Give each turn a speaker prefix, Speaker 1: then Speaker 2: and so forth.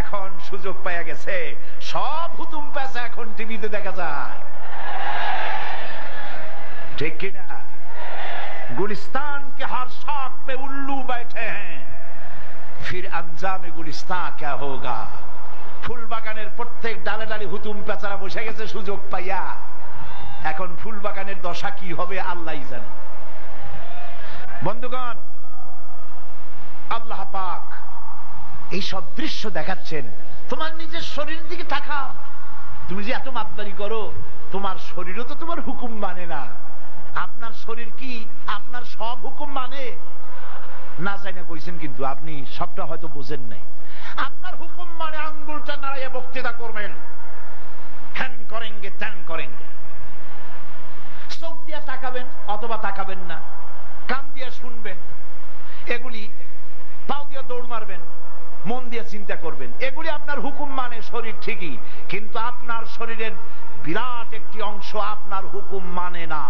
Speaker 1: এখন সুযোগ পাওয়া গেছে, সব হুতুম পেঁচা এখন টিভিতে দেখা যায়, ঠিক কিনা? गुलिस्तान के हर शाख पे उल्लू बैठे हैं, फिर अंजाम गुलिस्तान क्या होगा? ফুল বাগানের প্রত্যেক ডালে ডালে হুতুম পেঁচারা বসে গেছে সুযোগ পাইয়া। এখন ফুল বাগানের দশা কি হবে আল্লাহই জানে। বন্ধুগণ, আল্লাহ পাক এই সব দৃশ্য দেখাচ্ছেন। তোমার নিজের শরীর দিকে তাকাও, তুমি যে এত মাতবারি করো, তোমার শরীরও তো তোমার হুকুম মানে না। আপনার শরীর কি আপনার সব হুকুম মানে না? জানি কইছেন, কিন্তু আপনি সবটা হয়তো বোঝেন নাই। আপনার হুকুম মানে আঙ্গুলটা নাড়াইয়া বক্তৃতা করবেন, হ্যান করেনগে ত্যান করেনগে, চোখ দিয়া তাকাবেন অথবা তাকাবেন না, কান দিয়া শুনবেন, এগুলি পাও দিয়া দৌড় মারবেন, মন দিয়ে চিন্তা করবেন, এগুলি আপনার হুকুম মানে শরীর ঠিকই, কিন্তু আপনার শরীরের বিরাট একটি অংশ আপনার হুকুম মানে না।